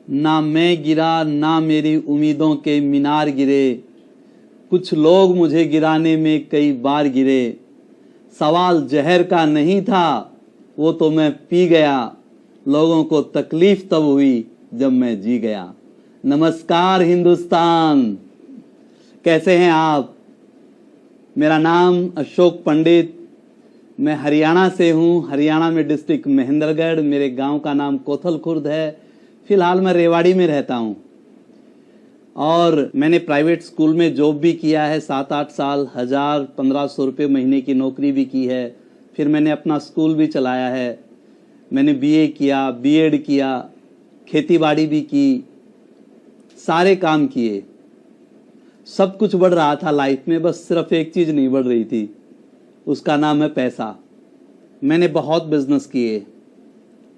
ना मैं गिरा ना मेरी उम्मीदों के मीनार गिरे, कुछ लोग मुझे गिराने में कई बार गिरे। सवाल जहर का नहीं था, वो तो मैं पी गया, लोगों को तकलीफ तब हुई जब मैं जी गया। नमस्कार हिंदुस्तान, कैसे हैं आप? मेरा नाम अशोक पंडित, मैं हरियाणा से हूँ। हरियाणा में डिस्ट्रिक्ट महेंद्रगढ़, मेरे गांव का नाम कोथल खुर्द है। फिलहाल मैं रेवाड़ी में रहता हूँ और मैंने प्राइवेट स्कूल में जॉब भी किया है 7-8 साल, 1000-1500 रुपये महीने की नौकरी भी की है। फिर मैंने अपना स्कूल भी चलाया है। मैंने बीए किया, बीएड किया, खेती बाड़ी भी की, सारे काम किए। सब कुछ बढ़ रहा था लाइफ में, बस सिर्फ एक चीज नहीं बढ़ रही थी, उसका नाम है पैसा। मैंने बहुत बिजनेस किए,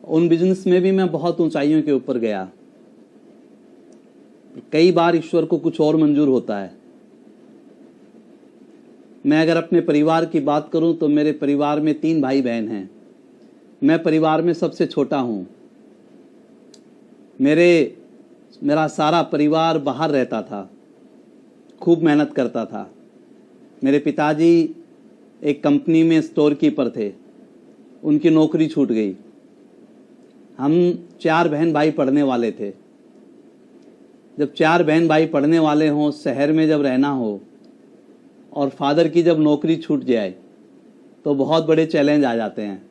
उन बिजनेस में भी मैं बहुत ऊंचाइयों के ऊपर गया। कई बार ईश्वर को कुछ और मंजूर होता है। मैं अगर अपने परिवार की बात करूं तो मेरे परिवार में 3 भाई बहन हैं। मैं परिवार में सबसे छोटा हूं। मेरा सारा परिवार बाहर रहता था, खूब मेहनत करता था। मेरे पिताजी एक कंपनी में स्टोर कीपर थे, उनकी नौकरी छूट गई। हम 4 बहन भाई पढ़ने वाले थे। जब 4 बहन भाई पढ़ने वाले हों, शहर में जब रहना हो और फादर की जब नौकरी छूट जाए तो बहुत बड़े चैलेंज आ जाते हैं।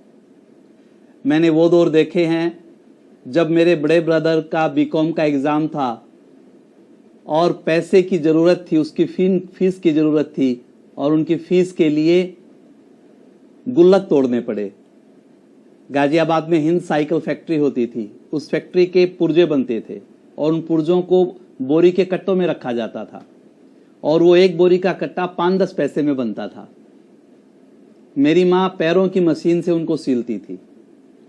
मैंने वो दौर देखे हैं जब मेरे बड़े ब्रदर का बीकॉम का एग्ज़ाम था और पैसे की ज़रूरत थी, उसकी फीस की ज़रूरत थी और उनकी फीस के लिए गुल्लक तोड़ने पड़े। गाजियाबाद में हिंद साइकिल फैक्ट्री होती थी, उस फैक्ट्री के पुर्जे बनते थे और उन पुर्जों को बोरी के कट्टों में रखा जाता था और वो एक बोरी का कट्टा 5-10 पैसे में बनता था। मेरी माँ पैरों की मशीन से उनको सीलती थी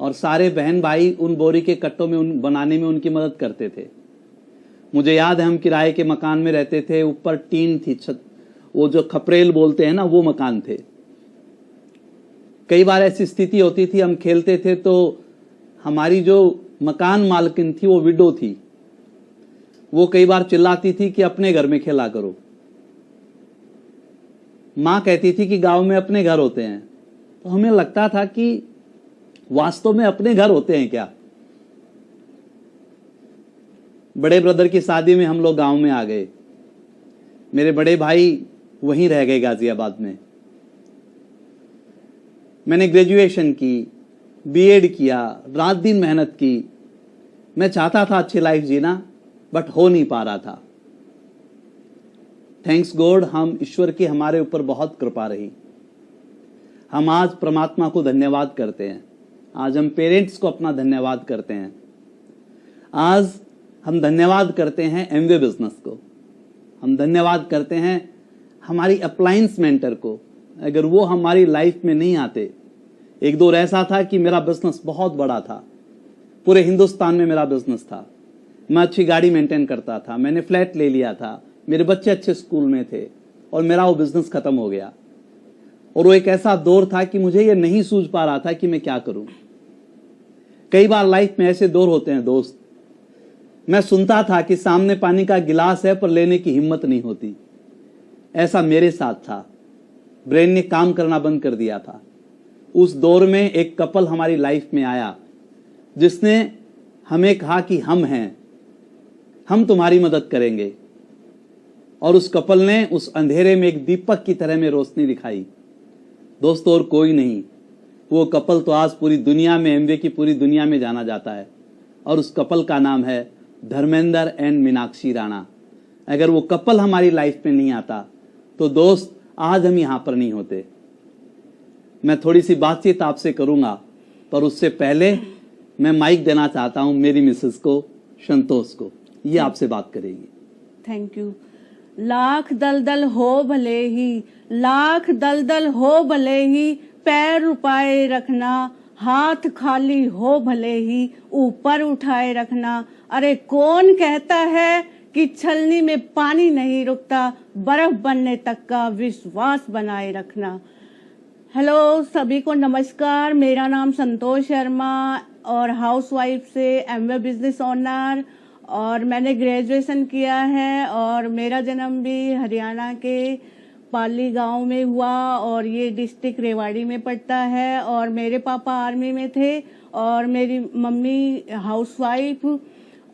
और सारे बहन भाई उन बोरी के कट्टों में बनाने में उनकी मदद करते थे। मुझे याद है हम किराए के मकान में रहते थे, ऊपर टीन थी, छत, वो जो खपरेल बोलते हैं ना, वो मकान थे। कई बार ऐसी स्थिति होती थी, हम खेलते थे तो हमारी जो मकान मालकिन थी वो विडो थी। वो कई बार चिल्लाती थी कि अपने घर में खेला करो। माँ कहती थी कि गांव में अपने घर होते हैं, तो हमें लगता था कि वास्तव में अपने घर होते हैं क्या। बड़े ब्रदर की शादी में हम लोग गांव में आ गए। मेरे बड़े भाई वहीं रह गए गाजियाबाद में। मैंने ग्रेजुएशन की, बीएड किया, रात दिन मेहनत की। मैं चाहता था अच्छी लाइफ जीना, बट हो नहीं पा रहा था। थैंक्स गॉड, हम ईश्वर की हमारे ऊपर बहुत कृपा रही। हम आज परमात्मा को धन्यवाद करते हैं, आज हम पेरेंट्स को अपना धन्यवाद करते हैं, आज हम धन्यवाद करते हैं एमवे बिजनेस को, हम धन्यवाद करते हैं हमारी अप्लायंस मेंटर को। अगर वो हमारी लाइफ में नहीं आते, एक दौर ऐसा था कि मेरा बिजनेस बहुत बड़ा था, पूरे हिंदुस्तान में मेरा बिजनेस था। मैं अच्छी गाड़ी मेंटेन करता था, मैंने फ्लैट ले लिया था, मेरे बच्चे अच्छे स्कूल में थे और मेरा वो बिजनेस खत्म हो गया। और वो एक ऐसा दौर था कि मुझे ये नहीं सूझ पा रहा था कि मैं क्या करूं। कई बार लाइफ में ऐसे दौर होते हैं दोस्त। मैं सुनता था कि सामने पानी का गिलास है पर लेने की हिम्मत नहीं होती। ऐसा मेरे साथ था। ब्रेन ने काम करना बंद कर दिया था। उस दौर में एक कपल हमारी लाइफ में आया जिसने हमें कहा कि हम हैं, हम तुम्हारी मदद करेंगे। और उस कपल ने उस अंधेरे में एक दीपक की तरह में रोशनी दिखाई। दोस्तों, और कोई नहीं, वो कपल तो आज पूरी दुनिया में, एमवे की पूरी दुनिया में जाना जाता है और उस कपल का नाम है धर्मेंद्र एंड मीनाक्षी राणा। अगर वो कपल हमारी लाइफ में नहीं आता तो दोस्त आज हम यहां पर नहीं होते। मैं थोड़ी सी बातचीत आपसे करूंगा, पर उससे पहले मैं माइक देना चाहता हूं मेरी मिसेस को, संतोष को। ये आपसे बात करेगी। Thank you. लाख दलदल हो भले ही, लाख दलदल हो भले ही, पैर उपाए रखना, हाथ खाली हो भले ही, ऊपर उठाए रखना। अरे कौन कहता है कि छलनी में पानी नहीं रुकता, बर्फ बनने तक का विश्वास बनाए रखना। हेलो सभी को नमस्कार, मेरा नाम संतोष शर्मा और हाउसवाइफ से एमवे बिजनेस ओनर और मैंने ग्रेजुएशन किया है और मेरा जन्म भी हरियाणा के पाली गांव में हुआ और ये डिस्ट्रिक्ट रेवाड़ी में पड़ता है। और मेरे पापा आर्मी में थे और मेरी मम्मी हाउसवाइफ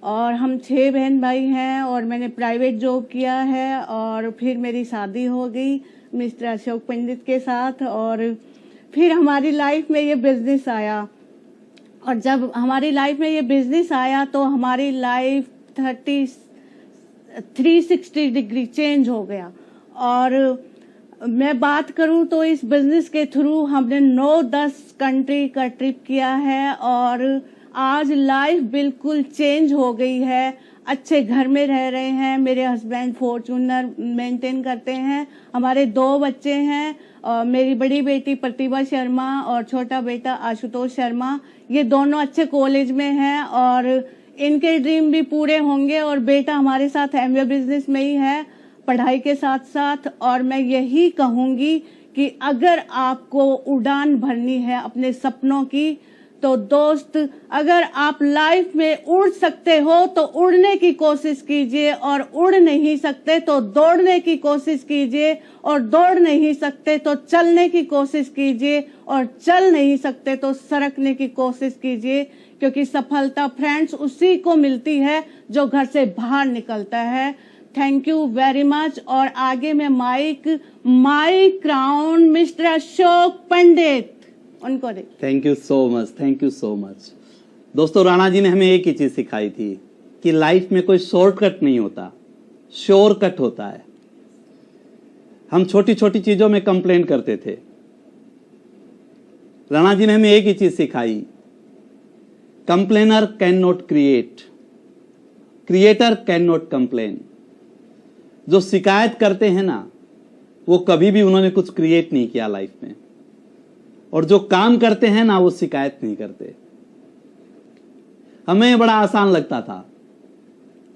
और हम 6 बहन भाई हैं और मैंने प्राइवेट जॉब किया है। और फिर मेरी शादी हो गई मिस्टर अशोक पंडित के साथ और फिर हमारी लाइफ में ये बिजनेस आया। और जब हमारी लाइफ में ये बिजनेस आया तो हमारी लाइफ 360 डिग्री चेंज हो गया। और मैं बात करूं तो इस बिजनेस के थ्रू हमने 9-10 कंट्री का ट्रिप किया है और आज लाइफ बिल्कुल चेंज हो गई है। अच्छे घर में रह रहे हैं, मेरे हस्बैंड फॉर्च्यूनर मेंटेन करते हैं, हमारे 2 बच्चे हैं और मेरी बड़ी बेटी प्रतिभा शर्मा और छोटा बेटा आशुतोष शर्मा, ये दोनों अच्छे कॉलेज में हैं और इनके ड्रीम भी पूरे होंगे। और बेटा हमारे साथ एमबीए बिजनेस में ही है पढ़ाई के साथ साथ। और मैं यही कहूंगी कि अगर आपको उड़ान भरनी है अपने सपनों की तो दोस्त, अगर आप लाइफ में उड़ सकते हो तो उड़ने की कोशिश कीजिए और उड़ नहीं सकते तो दौड़ने की कोशिश कीजिए और दौड़ नहीं सकते तो चलने की कोशिश कीजिए और चल नहीं सकते तो सरकने की कोशिश कीजिए। क्योंकि सफलता फ्रेंड्स उसी को मिलती है जो घर से बाहर निकलता है। Thank you very much. और आगे में माइक क्राउन मिस्टर अशोक पंडित उनको दे। Thank you so much, thank you so much. दोस्तों, राणा जी ने हमें एक ही चीज सिखाई थी कि लाइफ में कोई शॉर्टकट नहीं होता, शोरकट होता है। हम छोटी छोटी चीजों में कंप्लेंट करते थे। राणा जी ने हमें एक ही चीज सिखाई, complainer can not create, creator can not complain. जो शिकायत करते हैं ना, वो कभी भी उन्होंने कुछ क्रिएट नहीं किया लाइफ में। और जो काम करते हैं ना, वो शिकायत नहीं करते। हमें बड़ा आसान लगता था,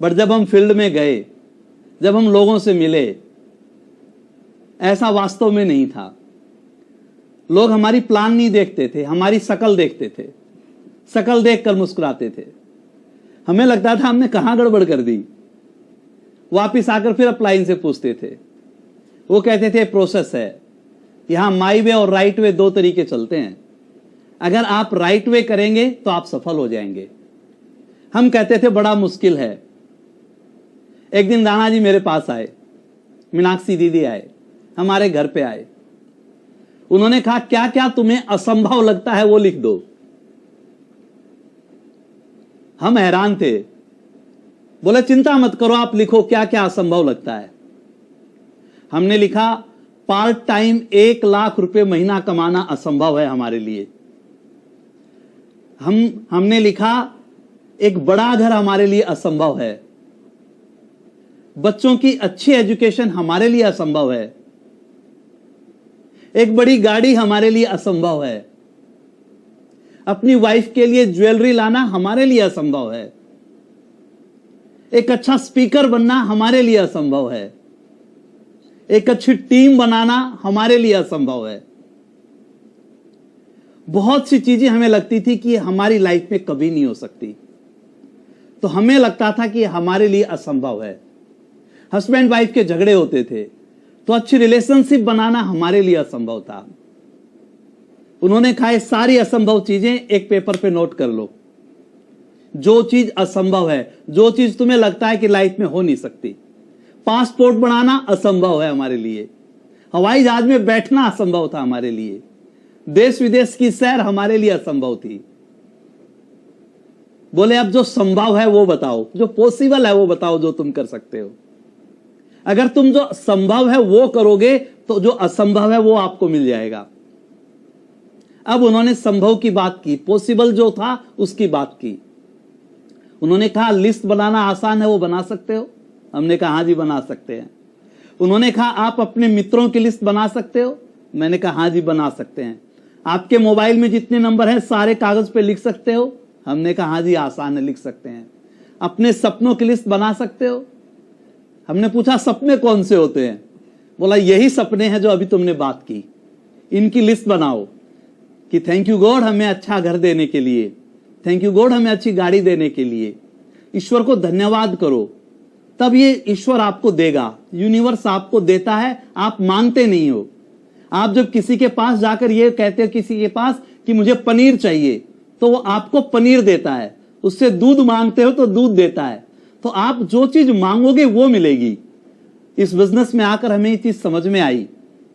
बट जब हम फील्ड में गए, जब हम लोगों से मिले, ऐसा वास्तव में नहीं था। लोग हमारी प्लान नहीं देखते थे, हमारी शकल देखते थे, शकल देखकर मुस्कुराते थे। हमें लगता था हमने कहां गड़बड़ कर दी। वापिस आकर फिर अपलाइन से पूछते थे, वो कहते थे प्रोसेस है, यहां माई वे और राइट वे 2 तरीके चलते हैं। अगर आप राइट वे करेंगे तो आप सफल हो जाएंगे। हम कहते थे बड़ा मुश्किल है। एक दिन राणा जी मेरे पास आए, मीनाक्षी दीदी आए, हमारे घर पे आए। उन्होंने कहा क्या क्या तुम्हें असंभव लगता है वो लिख दो। हम हैरान थे, बोले चिंता मत करो, आप लिखो क्या क्या असंभव लगता है। हमने लिखा पार्ट टाइम 1 लाख रुपए महीना कमाना असंभव है हमारे लिए। हमने लिखा एक बड़ा घर हमारे लिए असंभव है, बच्चों की अच्छी एजुकेशन हमारे लिए असंभव है, एक बड़ी गाड़ी हमारे लिए असंभव है, अपनी वाइफ के लिए ज्वेलरी लाना हमारे लिए असंभव है, एक अच्छा स्पीकर बनना हमारे लिए असंभव है, एक अच्छी टीम बनाना हमारे लिए असंभव है। बहुत सी चीजें हमें लगती थी कि हमारी लाइफ में कभी नहीं हो सकती, तो हमें लगता था कि हमारे लिए असंभव है। हस्बैंड वाइफ के झगड़े होते थे तो अच्छी रिलेशनशिप बनाना हमारे लिए असंभव था। उन्होंने कहा ये सारी असंभव चीजें एक पेपर पे नोट कर लो। जो चीज असंभव है, जो चीज तुम्हें लगता है कि लाइफ में हो नहीं सकती, पासपोर्ट बनाना असंभव है हमारे लिए, हवाई जहाज में बैठना असंभव था हमारे लिए, देश विदेश की सैर हमारे लिए असंभव थी। बोले अब जो संभव है वो बताओ, जो पॉसिबल है वो बताओ, जो तुम कर सकते हो। अगर तुम जो संभव है वो करोगे तो जो असंभव है वो आपको मिल जाएगा। अब उन्होंने संभव की बात की, पॉसिबल जो था उसकी बात की। उन्होंने कहा लिस्ट बनाना आसान है, वो बना सकते हो? हमने कहा हाँ जी बना सकते हैं। उन्होंने कहा आप अपने मित्रों की लिस्ट बना सकते हो? मैंने कहा हाँ जी बना सकते हैं। आपके मोबाइल में जितने नंबर हैं सारे कागज पे लिख सकते हो? हमने कहा हाँ जी आसान है, लिख सकते हैं। अपने सपनों की लिस्ट बना सकते हो? हमने पूछा सपने कौन से होते हैं? बोला यही सपने हैं जो अभी तुमने बात की, इनकी लिस्ट बनाओ कि थैंक यू गॉड हमें अच्छा घर देने के लिए, थैंक यू गॉड हमें अच्छी गाड़ी देने के लिए, ईश्वर को धन्यवाद करो, तब ये ईश्वर आपको देगा। यूनिवर्स आपको देता है, आप मांगते नहीं हो। आप जब किसी के पास जाकर ये कहते हो किसी के पास कि मुझे पनीर चाहिए, तो वो आपको पनीर देता है। उससे दूध मांगते हो तो दूध देता है। तो आप जो चीज मांगोगे वो मिलेगी। इस बिजनेस में आकर हमें ये चीज समझ में आई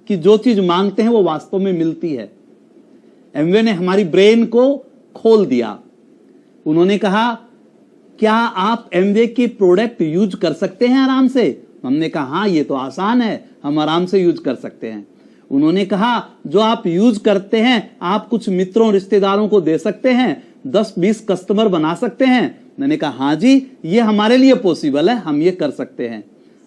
कि जो चीज मांगते हैं वो वास्तव में मिलती है। एमवे ने हमारी ब्रेन को खोल दिया। उन्होंने कहा, क्या आप एमवे की प्रोडक्ट यूज कर सकते हैं आराम से? हमने कहा हाँ, ये तो आसान है, हम आराम से यूज कर सकते हैं। उन्होंने कहा, जो आप यूज करते हैं आप कुछ मित्रों रिश्तेदारों को दे सकते हैं, 10-20 कस्टमर बना सकते हैं। मैंने कहा हाँ जी, ये हमारे लिए पॉसिबल है, हम ये कर सकते हैं।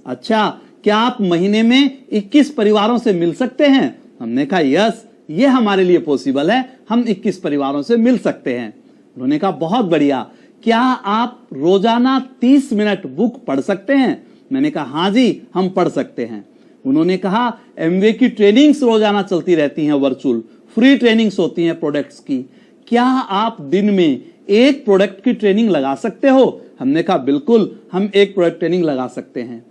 अच्छा, क्या आप महीने में 21 परिवारों से मिल सकते हैं? हमने कहा यस, ये हमारे लिए पॉसिबल है, हम 21 परिवारों से मिल सकते हैं। उन्होंने कहा बहुत बढ़िया, क्या आप रोजाना 30 मिनट बुक पढ़ सकते हैं? मैंने कहा हाँ जी, हम पढ़ सकते हैं। उन्होंने कहा एमवे की ट्रेनिंग्स रोजाना चलती रहती हैं, वर्चुअल फ्री ट्रेनिंग्स होती हैं प्रोडक्ट्स की, क्या आप दिन में एक प्रोडक्ट की ट्रेनिंग लगा सकते हो? हमने कहा बिल्कुल, हम एक प्रोडक्ट ट्रेनिंग लगा सकते हैं।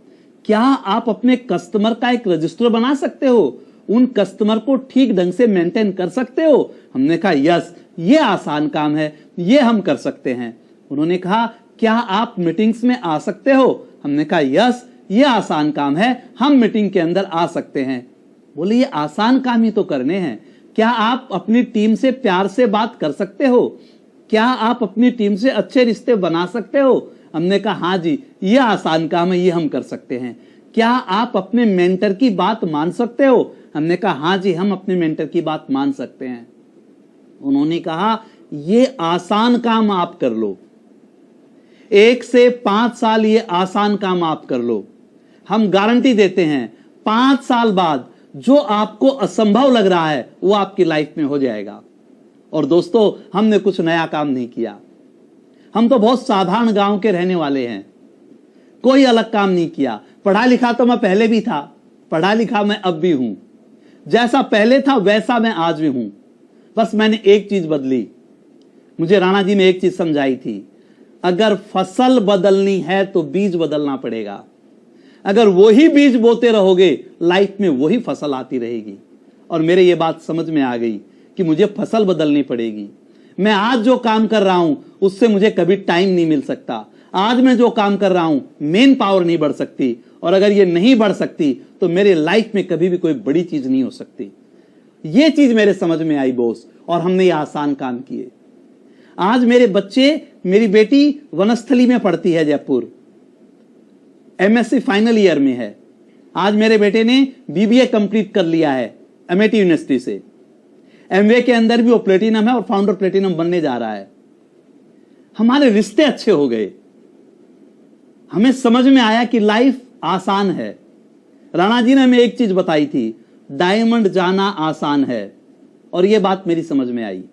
क्या आप अपने कस्टमर का एक रजिस्टर बना सकते हो? उन कस्टमर को ठीक ढंग से मेंटेन कर सकते हो? हमने कहा यस, ये आसान काम है, ये हम कर सकते हैं। उन्होंने कहा क्या आप मीटिंग्स में आ सकते हो? हमने कहा यस, ये आसान काम है, हम मीटिंग के अंदर आ सकते हैं। बोले ये आसान काम ही तो करने हैं। क्या आप अपनी टीम से प्यार से बात कर सकते हो? क्या आप अपनी टीम से अच्छे रिश्ते बना सकते हो? हमने कहा हाँ जी, ये आसान काम है, ये हम कर सकते हैं। क्या आप अपने मेंटर की बात मान सकते हो? हमने कहा हाँ जी, हम अपने मेंटर की बात मान सकते हैं। उन्होंने कहा ये आसान काम आप कर लो, 1 से 5 साल ये आसान काम आप कर लो। हम गारंटी देते हैं 5 साल बाद जो आपको असंभव लग रहा है वो आपकी लाइफ में हो जाएगा। और दोस्तों, हमने कुछ नया काम नहीं किया, हम तो बहुत साधारण गांव के रहने वाले हैं, कोई अलग काम नहीं किया। पढ़ा लिखा तो मैं पहले भी था, पढ़ा लिखा मैं अब भी हूं, जैसा पहले था वैसा मैं आज भी हूं। बस मैंने एक चीज बदली। मुझे राणा जी ने एक चीज समझाई थी, अगर फसल बदलनी है तो बीज बदलना पड़ेगा। अगर वही बीज बोते रहोगे लाइफ में वही फसल आती रहेगी। और मेरे ये बात समझ में आ गई कि मुझे फसल बदलनी पड़ेगी। मैं आज जो काम कर रहा हूं उससे मुझे कभी टाइम नहीं मिल सकता। आज मैं जो काम कर रहा हूं मेन पावर नहीं बढ़ सकती, और अगर ये नहीं बढ़ सकती तो मेरे लाइफ में कभी भी कोई बड़ी चीज नहीं हो सकती। ये चीज मेरे समझ में आई बॉस, और हमने ये आसान काम किए। आज मेरे बच्चे, मेरी बेटी वनस्थली में पढ़ती है, जयपुर एमएससी फाइनल ईयर में है। आज मेरे बेटे ने बीबीए कंप्लीट कर लिया है एमआईटी यूनिवर्सिटी से। एमवे के अंदर भी वो प्लेटिनम है और फाउंडर प्लेटिनम बनने जा रहा है। हमारे रिश्ते अच्छे हो गए, हमें समझ में आया कि लाइफ आसान है। राणा जी ने हमें एक चीज बताई थी, डायमंड जाना आसान है, और यह बात मेरी समझ में आई।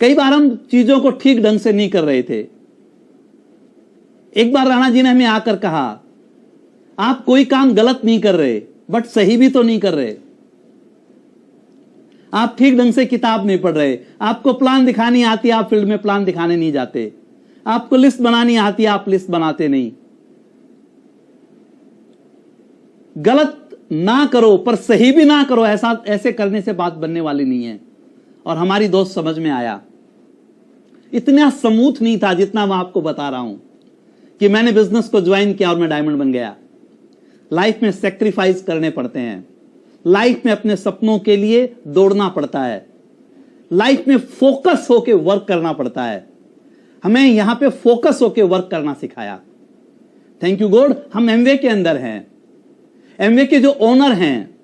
कई बार हम चीजों को ठीक ढंग से नहीं कर रहे थे। एक बार राणा जी ने हमें आकर कहा, आप कोई काम गलत नहीं कर रहे, बट सही भी तो नहीं कर रहे। आप ठीक ढंग से किताब नहीं पढ़ रहे, आपको प्लान दिखानी आती, आप फील्ड में प्लान दिखाने नहीं जाते। आपको लिस्ट बनानी आती, आप लिस्ट बनाते नहीं। गलत ना करो पर सही भी ना करो, ऐसे करने से बात बनने वाली नहीं है। और हमारी दोस्त समझ में आया। इतना स्मूथ नहीं था जितना मैं आपको बता रहा हूं कि मैंने बिजनेस को ज्वाइन किया और मैं डायमंड बन गया। लाइफ में सेक्रीफाइस करने पड़ते हैं, लाइफ में अपने सपनों के लिए दौड़ना पड़ता है, लाइफ में फोकस होकर वर्क करना पड़ता है। हमें यहां पे फोकस होकर वर्क करना सिखाया। थैंक यू गॉड, हम एमवे के अंदर हैं। एमवे के जो ओनर हैं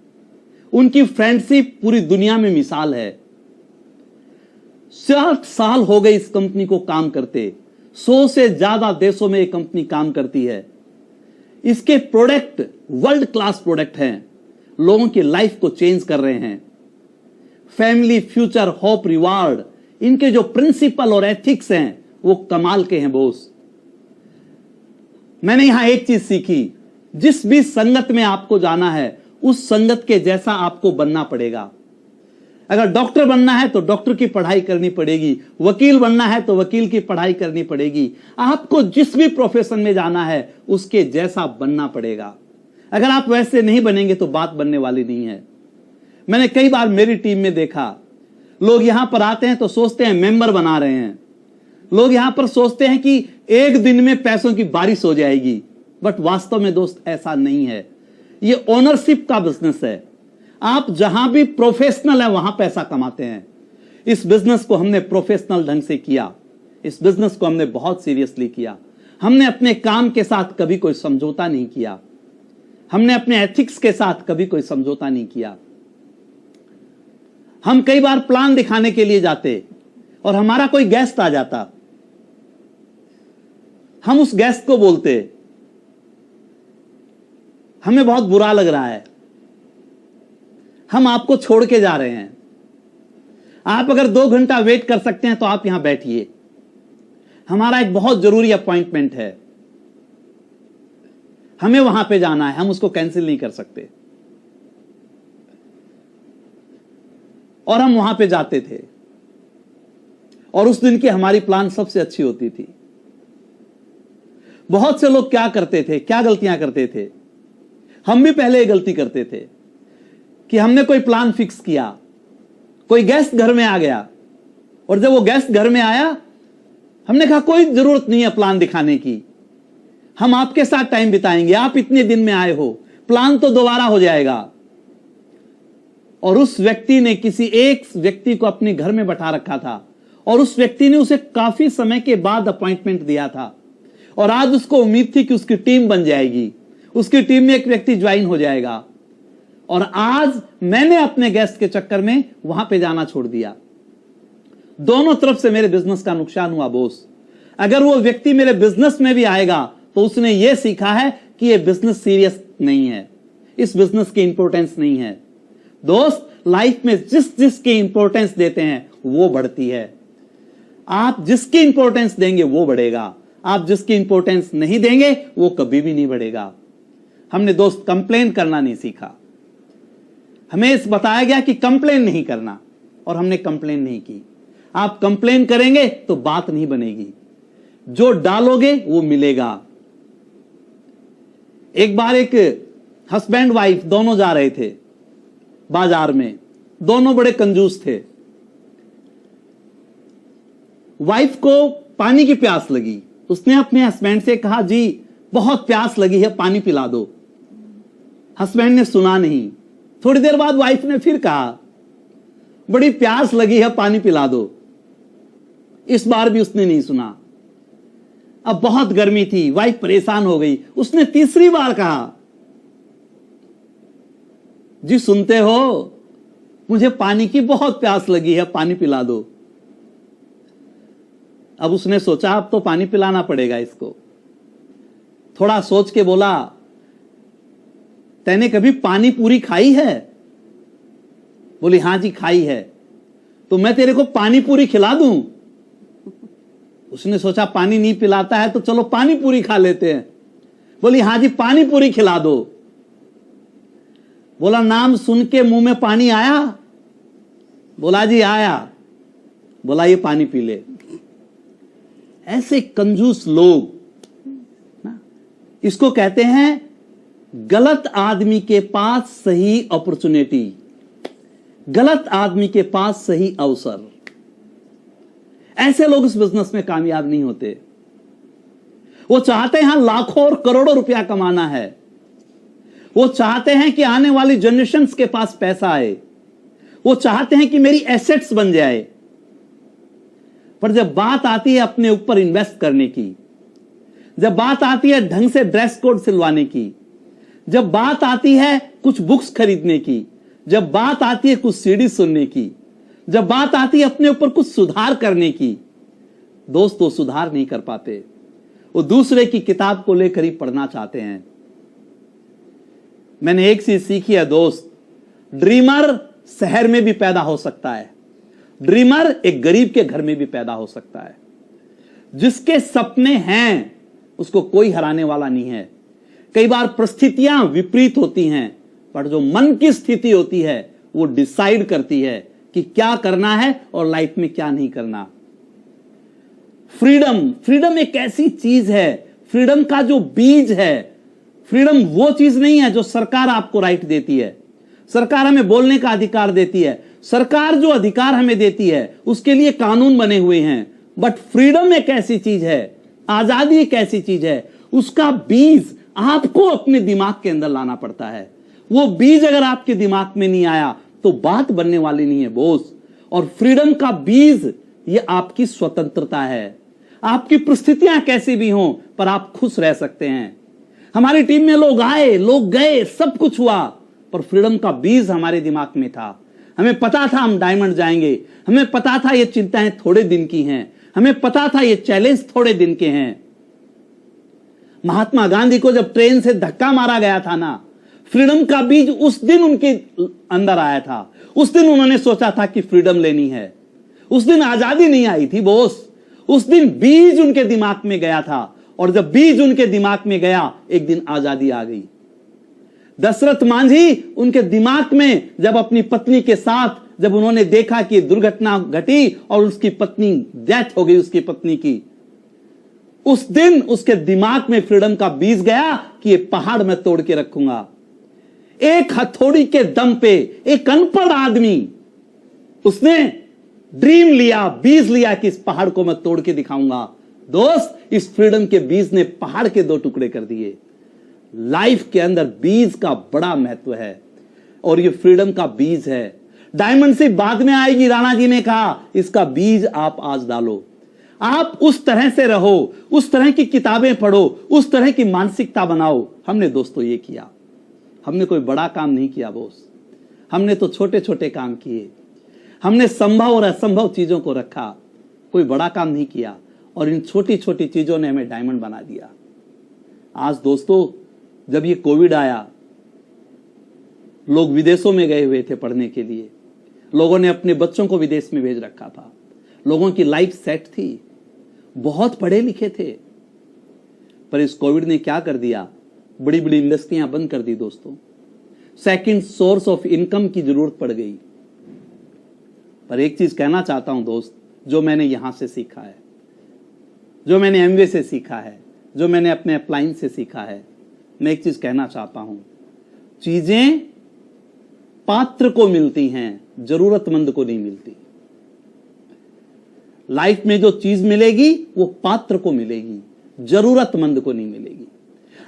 उनकी फ्रेंडशिप पूरी दुनिया में मिसाल है। 60 साल हो गए इस कंपनी को काम करते, 100 से ज्यादा देशों में यह कंपनी काम करती है। इसके प्रोडक्ट वर्ल्ड क्लास प्रोडक्ट हैं, लोगों की लाइफ को चेंज कर रहे हैं। फैमिली, फ्यूचर, होप, रिवार्ड, इनके जो प्रिंसिपल और एथिक्स हैं वो कमाल के हैं बॉस। मैंने यहां एक चीज सीखी, जिस भी संगत में आपको जाना है उस संगत के जैसा आपको बनना पड़ेगा। अगर डॉक्टर बनना है तो डॉक्टर की पढ़ाई करनी पड़ेगी, वकील बनना है तो वकील की पढ़ाई करनी पड़ेगी। आपको जिस भी प्रोफेशन में जाना है उसके जैसा बनना पड़ेगा। अगर आप वैसे नहीं बनेंगे तो बात बनने वाली नहीं है। मैंने कई बार मेरी टीम में देखा, लोग यहां पर आते हैं तो सोचते हैं मेंबर बना रहे हैं, लोग यहां पर सोचते हैं कि एक दिन में पैसों की बारिश हो जाएगी, बट वास्तव में दोस्त ऐसा नहीं है। ये ओनरशिप का बिजनेस है। आप जहां भी प्रोफेशनल है वहां पैसा कमाते हैं। इस बिजनेस को हमने प्रोफेशनल ढंग से किया, इस बिजनेस को हमने बहुत सीरियसली किया। हमने अपने काम के साथ कभी कोई समझौता नहीं किया, हमने अपने एथिक्स के साथ कभी कोई समझौता नहीं किया। हम कई बार प्लान दिखाने के लिए जाते और हमारा कोई गेस्ट आ जाता, हम उस गेस्ट को बोलते हमें बहुत बुरा लग रहा है, हम आपको छोड़ के जा रहे हैं, आप अगर 2 घंटा वेट कर सकते हैं तो आप यहां बैठिए, हमारा एक बहुत जरूरी अपॉइंटमेंट है, हमें वहां पे जाना है, हम उसको कैंसिल नहीं कर सकते। और हम वहां पे जाते थे और उस दिन की हमारी प्लान सबसे अच्छी होती थी। बहुत से लोग क्या करते थे, क्या गलतियां करते थे, हम भी पहले ये गलती करते थे कि हमने कोई प्लान फिक्स किया, कोई गेस्ट घर में आ गया और जब वो गेस्ट घर में आया हमने कहा कोई जरूरत नहीं है प्लान दिखाने की, हम आपके साथ टाइम बिताएंगे, आप इतने दिन में आए हो, प्लान तो दोबारा हो जाएगा। और उस व्यक्ति ने किसी एक व्यक्ति को अपने घर में बैठा रखा था और उस व्यक्ति ने उसे काफी समय के बाद अपॉइंटमेंट दिया था और आज उसको उम्मीद थी कि उसकी टीम बन जाएगी, उसकी टीम में एक व्यक्ति ज्वाइन हो जाएगा। और आज मैंने अपने गेस्ट के चक्कर में वहां पे जाना छोड़ दिया। दोनों तरफ से मेरे बिजनेस का नुकसान हुआ बॉस। अगर वो व्यक्ति मेरे बिजनेस में भी आएगा तो उसने ये सीखा है कि ये बिजनेस सीरियस नहीं है, इस बिजनेस की इंपॉर्टेंस नहीं है। दोस्त, लाइफ में जिस जिसकी इंपॉर्टेंस देते हैं वो बढ़ती है। आप जिसकी इंपॉर्टेंस देंगे वो बढ़ेगा, आप जिसकी इंपॉर्टेंस नहीं देंगे वो कभी भी नहीं बढ़ेगा। हमने दोस्त कंप्लेन करना नहीं सीखा, हमें इस बताया गया कि कंप्लेन नहीं करना और हमने कंप्लेन नहीं की। आप कंप्लेन करेंगे तो बात नहीं बनेगी, जो डालोगे वो मिलेगा। एक बार एक हस्बैंड वाइफ दोनों जा रहे थे बाजार में, दोनों बड़े कंजूस थे। वाइफ को पानी की प्यास लगी, उसने अपने हस्बैंड से कहा जी बहुत प्यास लगी है, पानी पिला दो। हस्बैंड ने सुना नहीं। थोड़ी देर बाद वाइफ ने फिर कहा बड़ी प्यास लगी है, पानी पिला दो। इस बार भी उसने नहीं सुना। अब बहुत गर्मी थी, वाइफ परेशान हो गई, उसने तीसरी बार कहा जी सुनते हो, मुझे पानी की बहुत प्यास लगी है, पानी पिला दो। अब उसने सोचा अब तो पानी पिलाना पड़ेगा इसको। थोड़ा सोच के बोला तैने कभी पानी पूरी खाई है? बोली हां जी खाई है, तो मैं तेरे को पानी पूरी खिला दूं। उसने सोचा पानी नहीं पिलाता है तो चलो पानी पूरी खा लेते हैं। बोली हां जी पानी पूरी खिला दो। बोला नाम सुन के मुंह में पानी आया? बोला जी आया। बोला ये पानी पी ले। ऐसे कंजूस लोग ना, इसको कहते हैं गलत आदमी के पास सही अपॉर्चुनिटी, गलत आदमी के पास सही अवसर। ऐसे लोग इस बिजनेस में कामयाब नहीं होते। वो चाहते हैं लाखों और करोड़ों रुपया कमाना है, वो चाहते हैं कि आने वाली जनरेशंस के पास पैसा आए, वो चाहते हैं कि मेरी एसेट्स बन जाए। पर जब बात आती है अपने ऊपर इन्वेस्ट करने की, जब बात आती है ढंग से ड्रेस कोड सिलवाने की, जब बात आती है कुछ बुक्स खरीदने की, जब बात आती है कुछ सीडी सुनने की, जब बात आती है अपने ऊपर कुछ सुधार करने की, दोस्तों सुधार नहीं कर पाते। वो दूसरे की किताब को लेकर ही पढ़ना चाहते हैं। मैंने एक चीज सीखी है दोस्त, ड्रीमर शहर में भी पैदा हो सकता है, ड्रीमर एक गरीब के घर में भी पैदा हो सकता है। जिसके सपने हैं उसको कोई हराने वाला नहीं है। कई बार परिस्थितियां विपरीत होती हैं, पर जो मन की स्थिति होती है वो डिसाइड करती है कि क्या करना है और लाइफ में क्या नहीं करना। फ्रीडम एक ऐसी चीज है, फ्रीडम का जो बीज है, फ्रीडम वो चीज नहीं है जो सरकार आपको राइट देती है। सरकार हमें बोलने का अधिकार देती है, सरकार जो अधिकार हमें देती है उसके लिए कानून बने हुए हैं, बट फ्रीडम एक ऐसी चीज है, आजादी एक ऐसी चीज है, उसका बीज आपको अपने दिमाग के अंदर लाना पड़ता है। वो बीज अगर आपके दिमाग में नहीं आया तो बात बनने वाली नहीं है बोस। और फ्रीडम का बीज ये आपकी स्वतंत्रता है। आपकी परिस्थितियां कैसी भी हों पर आप खुश रह सकते हैं। हमारी टीम में लोग आए, लोग गए, सब कुछ हुआ, पर फ्रीडम का बीज हमारे दिमाग में था। हमें पता था हम डायमंड जाएंगे, हमें पता था ये चिंताएं थोड़े दिन की हैं, हमें पता था ये चैलेंज थोड़े दिन के हैं। महात्मा गांधी को जब ट्रेन से धक्का मारा गया था ना, फ्रीडम का बीज उस दिन उनके अंदर आया था। उस दिन उन्होंने सोचा था कि फ्रीडम लेनी है। उस दिन आजादी नहीं आई थी बोस, उस दिन बीज उनके दिमाग में गया था, और जब बीज उनके दिमाग में गया एक दिन आजादी आ गई। दशरथ मांझी उनके दिमाग में जब अपनी पत्नी के साथ जब उन्होंने देखा कि दुर्घटना घटी और उसकी पत्नी डेथ हो गई, उसकी पत्नी की, उस दिन उसके दिमाग में फ्रीडम का बीज गया कि ये पहाड़ मैं तोड़ के रखूंगा। एक हथौड़ी के दम पे एक अनपढ़ आदमी, उसने ड्रीम लिया, बीज लिया कि इस पहाड़ को मैं तोड़ के दिखाऊंगा। दोस्त, इस फ्रीडम के बीज ने पहाड़ के 2 टुकड़े कर दिए। लाइफ के अंदर बीज का बड़ा महत्व है और ये फ्रीडम का बीज है। डायमंड से बाद में आएगी, राणा जी ने कहा, इसका बीज आप आज डालो। आप उस तरह से रहो, उस तरह की किताबें पढ़ो, उस तरह की मानसिकता बनाओ। हमने दोस्तों ये किया, हमने कोई बड़ा काम नहीं किया बोस, हमने तो छोटे छोटे काम किए। हमने संभव और असंभव चीजों को रखा, कोई बड़ा काम नहीं किया, और इन छोटी छोटी चीजों ने हमें डायमंड बना दिया। आज दोस्तों, जब ये कोविड आया, लोग विदेशों में गए हुए थे पढ़ने के लिए, लोगों ने अपने बच्चों को विदेश में भेज रखा था, लोगों की लाइफ सेट थी, बहुत पढ़े लिखे थे, पर इस कोविड ने क्या कर दिया, बड़ी बड़ी इंडस्ट्रियां बंद कर दी दोस्तों। सेकंड सोर्स ऑफ इनकम की जरूरत पड़ गई। पर एक चीज कहना चाहता हूं दोस्त, जो मैंने यहां से सीखा है, जो मैंने एमवे से सीखा है, जो मैंने अपने अप्लाइन से सीखा है, मैं एक चीज कहना चाहता हूं, चीजें पात्र को मिलती हैं, जरूरतमंद को नहीं मिलती। लाइफ में जो चीज मिलेगी वो पात्र को मिलेगी, जरूरतमंद को नहीं मिलेगी।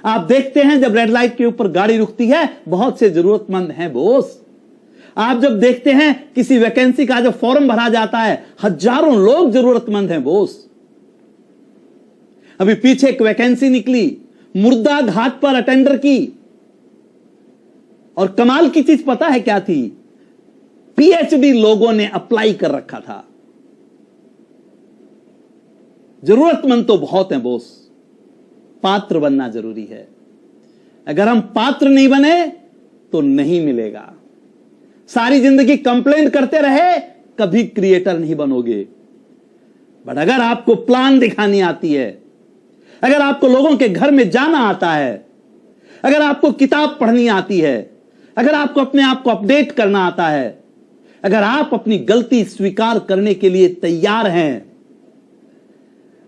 आप देखते हैं जब रेड लाइट के ऊपर गाड़ी रुकती है, बहुत से जरूरतमंद हैं बोस। आप जब देखते हैं किसी वैकेंसी का जब फॉर्म भरा जाता है, हजारों लोग जरूरतमंद हैं बोस। अभी पीछे एक वैकेंसी निकली मुर्दा घाट पर अटेंडर की, और कमाल की चीज पता है क्या थी, पीएचडी लोगों ने अप्लाई कर रखा था। जरूरतमंद तो बहुत हैं बोस, पात्र बनना जरूरी है। अगर हम पात्र नहीं बने तो नहीं मिलेगा। सारी जिंदगी कंप्लेंट करते रहे, कभी क्रिएटर नहीं बनोगे। बट अगर आपको प्लान दिखानी आती है, अगर आपको लोगों के घर में जाना आता है, अगर आपको किताब पढ़नी आती है, अगर आपको अपने आप को अपडेट करना आता है, अगर आप अपनी गलती स्वीकार करने के लिए तैयार हैं।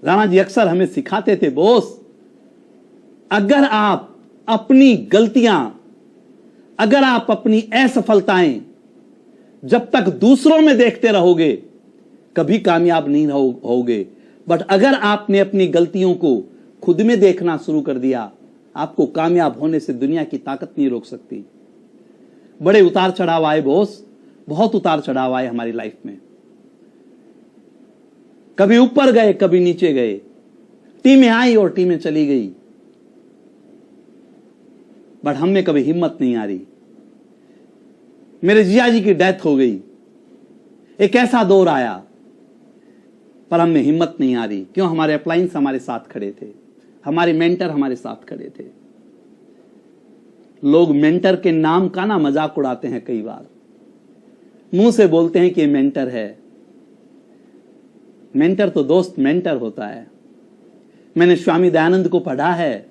राणा जी अक्सर हमें सिखाते थे बोस, अगर आप अपनी गलतियां, अगर आप अपनी असफलताएं जब तक दूसरों में देखते रहोगे, कभी कामयाब नहीं होगे। बट अगर आपने अपनी गलतियों को खुद में देखना शुरू कर दिया, आपको कामयाब होने से दुनिया की ताकत नहीं रोक सकती। बड़े उतार चढ़ाव आए बोस, बहुत उतार चढ़ाव आए हमारी लाइफ में। कभी ऊपर गए, कभी नीचे गए, टीमें आई और टीमें चली गई, बट हम में कभी हिम्मत नहीं आ रही। मेरे जिया जी की डेथ हो गई, एक ऐसा दौर आया, पर हम में हिम्मत नहीं आ रही। क्यों? हमारे अपलाइंस हमारे साथ खड़े थे, हमारे मेंटर हमारे साथ खड़े थे। लोग मेंटर के नाम का ना मजाक उड़ाते हैं, कई बार मुंह से बोलते हैं कि ये मेंटर है। मेंटर तो दोस्त मेंटर होता है। मैंने स्वामी दयानंद को पढ़ा है,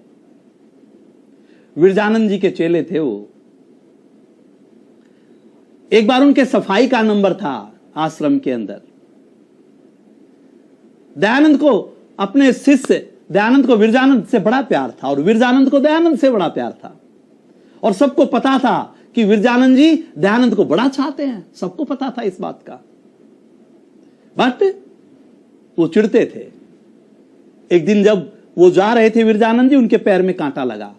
विरजानंद जी के चेले थे वो। एक बार उनके सफाई का नंबर था, आश्रम के अंदर। दयानंद को अपने शिष्य दयानंद को विरजानंद से बड़ा प्यार था और विरजानंद को दयानंद से बड़ा प्यार था, और सबको पता था कि विरजानंद जी दयानंद को बड़ा चाहते हैं, सबको पता था इस बात का। बट वो चिढ़ते थे। एक दिन जब वो जा रहे थे विरजानंद जी, उनके पैर में कांटा लगा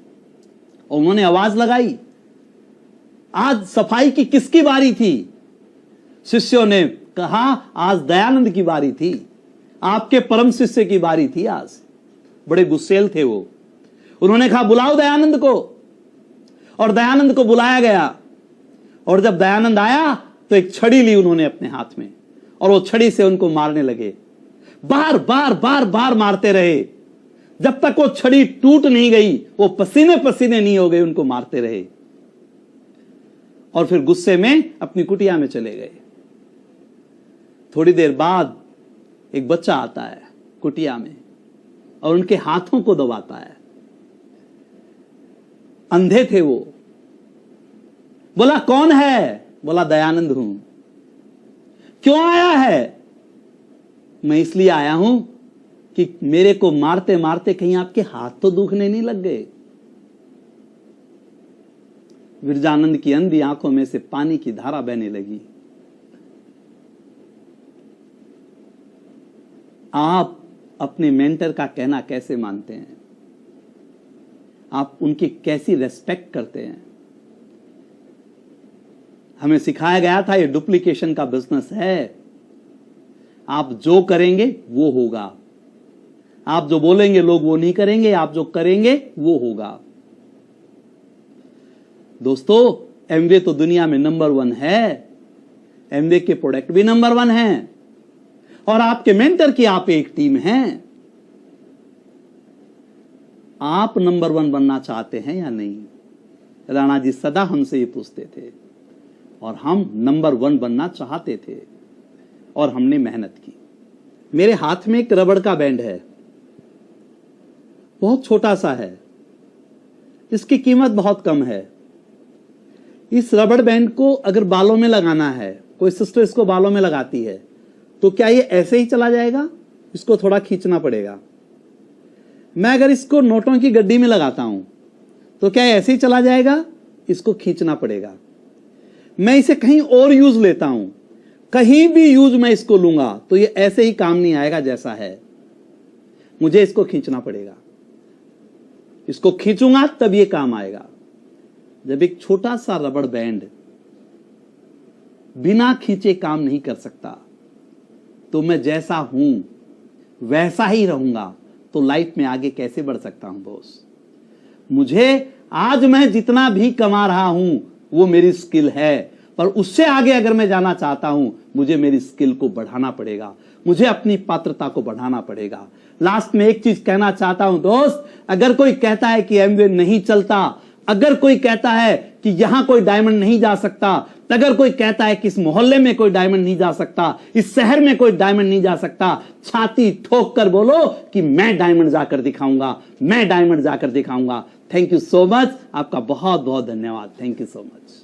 और उन्होंने आवाज लगाई, आज सफाई की किसकी बारी थी? शिष्यों ने कहा, आज दयानंद की बारी थी, आपके परम शिष्य की बारी थी आज। बड़े गुस्सेल थे वो। उन्होंने कहा, बुलाओ दयानंद को, और दयानंद को बुलाया गया। और जब दयानंद आया तो एक छड़ी ली उन्होंने अपने हाथ में, और वो छड़ी से उनको मारने लगे। बार बार बार बार मारते रहे, जब तक वो छड़ी टूट नहीं गई, वो पसीने पसीने नहीं हो गए, उनको मारते रहे। और फिर गुस्से में अपनी कुटिया में चले गए। थोड़ी देर बाद एक बच्चा आता है कुटिया में और उनके हाथों को दबाता है। अंधे थे वो। बोला, कौन है? बोला, दयानंद हूं। क्यों आया है? मैं इसलिए आया हूं कि मेरे को मारते मारते कहीं आपके हाथ तो दुखने नहीं लग गए। विरजानंद की अंधी आंखों में से पानी की धारा बहने लगी। आप अपने मेंटर का कहना कैसे मानते हैं? आप उनकी कैसी रेस्पेक्ट करते हैं? हमें सिखाया गया था ये डुप्लीकेशन का बिजनेस है। आप जो करेंगे वो होगा, आप जो बोलेंगे लोग वो नहीं करेंगे, आप जो करेंगे वो होगा। दोस्तों, एमवे तो दुनिया में नंबर 1 है। एमवे के प्रोडक्ट भी नंबर 1 हैं, और आपके मेंटर की आप एक टीम हैं। आप नंबर 1 बनना चाहते हैं या नहीं? राणा जी सदा हमसे ये पूछते थे, और हम नंबर 1 बनना चाहते थे, और हमने मेहनत की। मेरे हाथ में एक रबड़ का बैंड है, बहुत छोटा सा है, इसकी कीमत बहुत कम है। इस रबड़ बैंड को अगर बालों में लगाना है, कोई सिस्टर इसको बालों में लगाती है, तो क्या ये ऐसे ही चला जाएगा? इसको थोड़ा खींचना पड़ेगा। मैं अगर इसको नोटों की गड्डी में लगाता हूं, तो क्या ऐसे ही चला जाएगा? इसको खींचना पड़ेगा। मैं इसे कहीं और यूज लेता हूं, कहीं भी यूज मैं इसको लूंगा तो ये ऐसे ही काम नहीं आएगा जैसा है। मुझे इसको खींचना पड़ेगा, इसको खींचूंगा तब ये काम आएगा। जब एक छोटा सा रबड़ बैंड बिना खींचे काम नहीं कर सकता, तो मैं जैसा हूं वैसा ही रहूंगा, तो लाइफ में आगे कैसे बढ़ सकता हूं बॉस? मुझे आज मैं जितना भी कमा रहा हूं वो मेरी स्किल है, पर उससे आगे अगर मैं जाना चाहता हूं, मुझे मेरी स्किल को बढ़ाना पड़ेगा, मुझे अपनी पात्रता को बढ़ाना पड़ेगा। लास्ट में एक चीज कहना चाहता हूं दोस्त, अगर कोई कहता है कि एमवे नहीं चलता, अगर कोई कहता है कि यहां कोई डायमंड नहीं जा सकता, अगर कोई कहता है कि इस मोहल्ले में कोई डायमंड नहीं जा सकता, इस शहर में कोई डायमंड नहीं जा सकता, छाती ठोक कर बोलो कि मैं डायमंड जाकर दिखाऊंगा, मैं डायमंड जाकर दिखाऊंगा। थैंक यू सो मच, आपका बहुत बहुत धन्यवाद। Thank you so much.